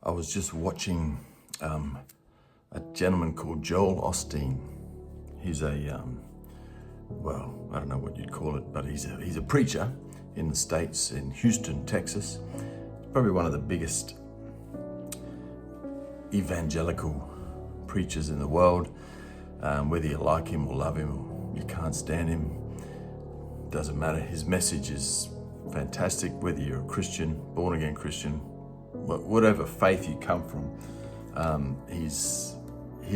I was just watching a gentleman called Joel Osteen. He's a, well, I don't know what you'd call it, but he's a preacher in the States, in Houston, Texas. Probably one of the biggest evangelical preachers in the world. Whether you like him or love him or you can't stand him, doesn't matter. His message is fantastic, whether you're a Christian, born again Christian, whatever faith you come from. His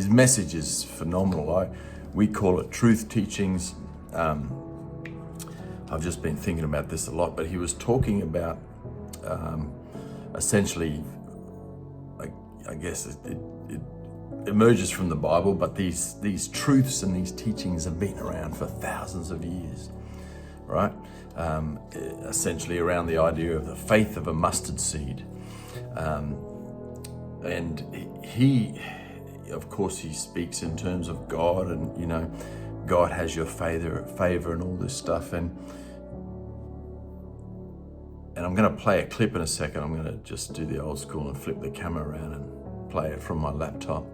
message is phenomenal. We call it truth teachings. I've just been thinking about this a lot, but he was talking about essentially, I guess it emerges from the Bible, but these truths and these teachings have been around for thousands of years, right? Essentially around the idea of the faith of a mustard seed. And he, of course, he speaks in terms of God, and, you know, God has your favor and all this stuff. And I'm going to play a clip in a second. I'm going to just do the old school and flip the camera around and play it from my laptop.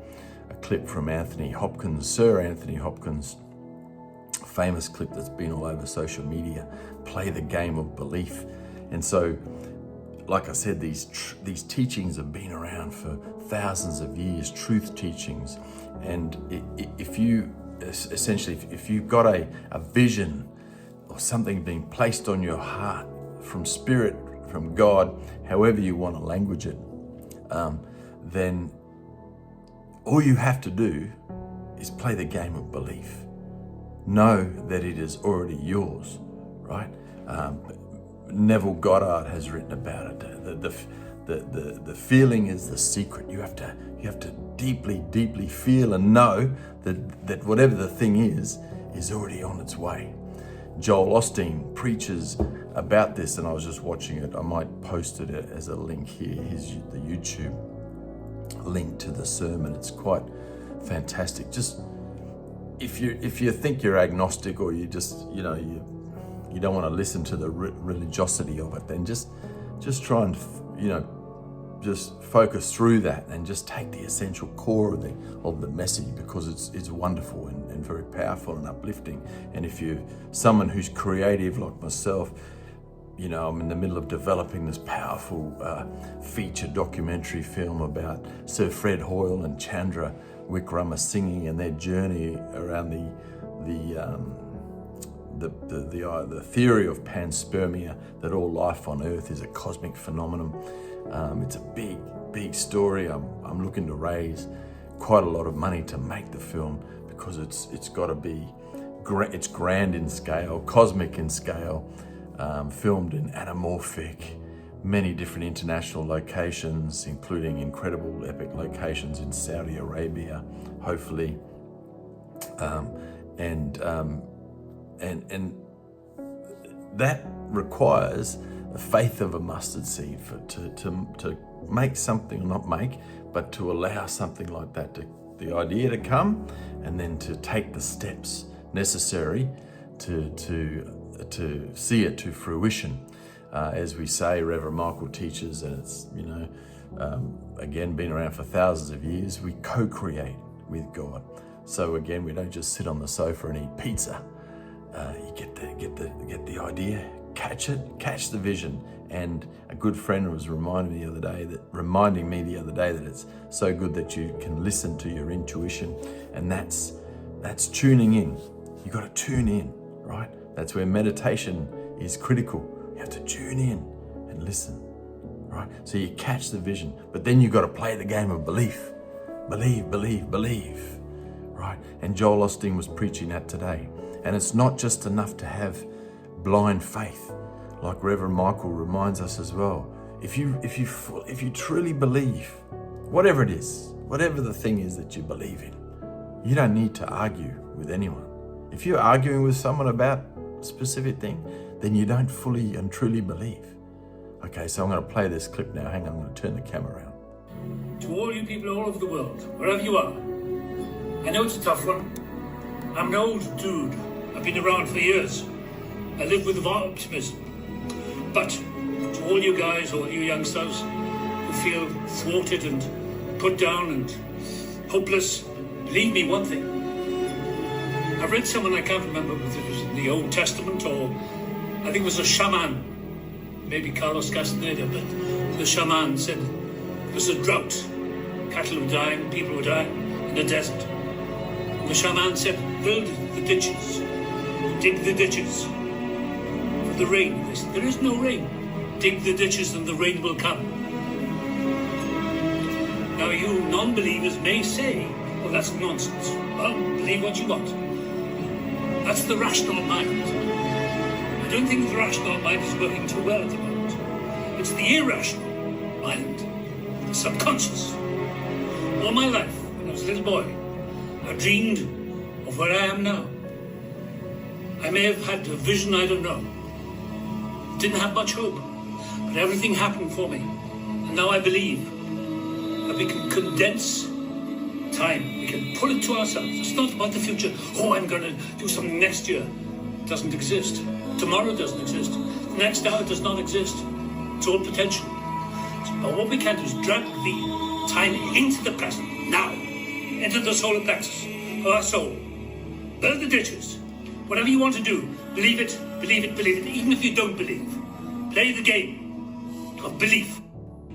A clip from Anthony Hopkins, Sir Anthony Hopkins, famous clip that's been all over social media. Play the game of belief. And so, like I said, these teachings have been around for thousands of years, truth teachings. And if you've got a vision or something being placed on your heart from Spirit, from God, however you want to language it, then all you have to do is play the game of belief. Know that it is already yours, right? Neville Goddard has written about it. The feeling is the secret. You have to deeply feel and know that whatever the thing is already on its way. Joel Osteen preaches about this, and I was just watching it. I might post it as a link here. Here's the YouTube link to the sermon. It's quite fantastic. Just if you think you're agnostic, or you just you don't want to listen to the religiosity of it, then just try and just focus through that and just take the essential core of the message, because it's wonderful and very powerful and uplifting. And if you're someone who's creative like myself, I'm in the middle of developing this powerful feature documentary film about Sir Fred Hoyle and Chandra Wickramasinghe and their journey around the theory of panspermia, that all life on Earth is a cosmic phenomenon. It's a big story. I'm looking to raise quite a lot of money to make the film, because it's got to be it's grand in scale, cosmic in scale, filmed in anamorphic, many different international locations, including incredible epic locations in Saudi Arabia, hopefully, and that requires the faith of a mustard seed to make something, not make, but to allow something like that, the idea to come, and then to take the steps necessary to see it to fruition. As we say, Reverend Michael teaches, and it's again been around for thousands of years. We co-create with God. So again, we don't just sit on the sofa and eat pizza. You get the idea, catch the vision. And a good friend was reminding me the other day that it's so good that you can listen to your intuition, and that's tuning in. You got to tune in, right? That's where meditation is critical. You have to tune in and listen, right? So you catch the vision, but then you got to play the game of belief. Believe, right? And Joel Osteen was preaching that today. And it's not just enough to have blind faith, like Reverend Michael reminds us as well. If you truly believe, whatever it is, whatever the thing is that you believe in, you don't need to argue with anyone. If you're arguing with someone about a specific thing, then you don't fully and truly believe. Okay, so I'm going to play this clip now. Hang on, I'm going to turn the camera around. To all you people all over the world, wherever you are, I know it's a tough one. I'm an old dude. I've been around for years. I live with optimism. But to all you guys, all you youngsters who feel thwarted and put down and hopeless, believe me one thing. I've read someone, I can't remember whether it was in the Old Testament or I think it was a shaman, maybe Carlos Castaneda, but the shaman said there was a drought. Cattle were dying, people were dying in the desert. And the shaman said, build the ditches, dig the ditches for the rain. They said, there is no rain. Dig the ditches and the rain will come. Now you non-believers may say, well, that's nonsense. Well, believe what you want. That's the rational mind. I don't think the rational mind is working too well at the moment. It's the irrational mind, the subconscious. All my life, when I was a little boy, I dreamed of where I am now. I may have had a vision, I don't know. Didn't have much hope, but everything happened for me. And now I believe that we can condense time. We can pull it to ourselves. It's not about the future. Oh, I'm going to do something next year. It doesn't exist. Tomorrow doesn't exist. The next hour does not exist. It's all potential. But what we can do is drag the time into the present, now, into the solar plexus of our soul. Build the ditches. Whatever you want to do, believe it, believe it, believe it, even if you don't believe. Play the game of belief.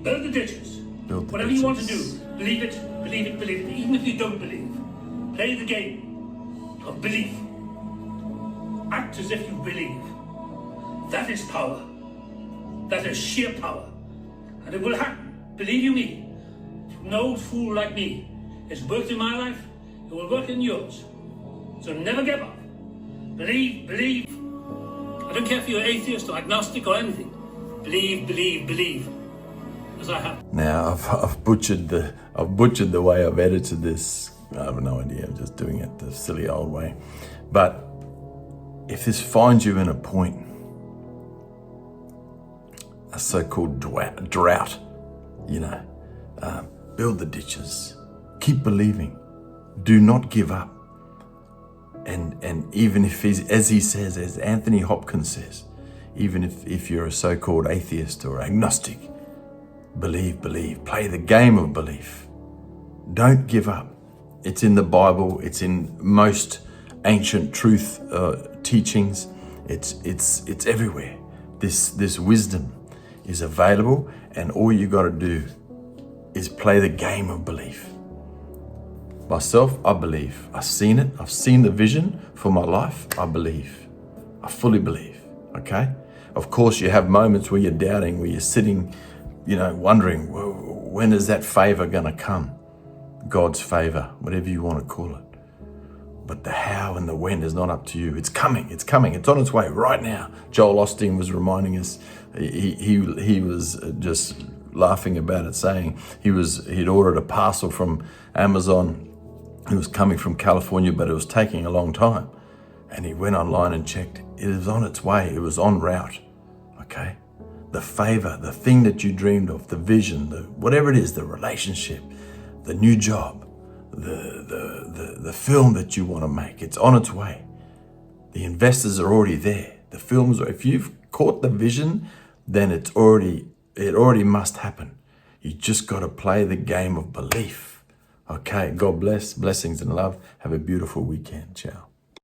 Build the ditches. Whatever you want to do, believe it, believe it, believe it, even if you don't believe. Play the game of belief. Act as if you believe. That is power. That is sheer power. And it will happen. Believe you me. An old fool like me. It's worked in my life. It will work in yours. So never give up. Believe, believe. I don't care if you're atheist or agnostic or anything. Believe, believe, believe. As I have. Now I've butchered the way I've edited this. I have no idea. I'm just doing it the silly old way. But if this finds you in a point, a so-called drought, build the ditches, keep believing, do not give up. And even if as he says, as Anthony Hopkins says, even if you're a so-called atheist or agnostic, believe, play the game of belief. Don't give up. It's in the Bible. It's in most ancient truth teachings. It's everywhere. This wisdom is available, and all you got to do is play the game of belief. Myself, I believe. I've seen it. I've seen the vision for my life. I believe. I fully believe. Okay? Of course, you have moments where you're doubting, where you're sitting, wondering, when is that favor going to come? God's favor, whatever you want to call it. But the how and the when is not up to you. It's coming. It's coming. It's on its way right now. Joel Osteen was reminding us. He was just laughing about it, saying he'd ordered a parcel from Amazon. It was coming from California, but it was taking a long time. And he went online and checked. It was on its way. It was en route. Okay? The favor, the thing that you dreamed of, the vision, whatever it is, the relationship, the new job, the film that you want to make, it's on its way. The investors are already there. The films, if you've caught the vision, then it already must happen. You just got to play the game of belief. Okay, God bless, blessings and love. Have a beautiful weekend. Ciao.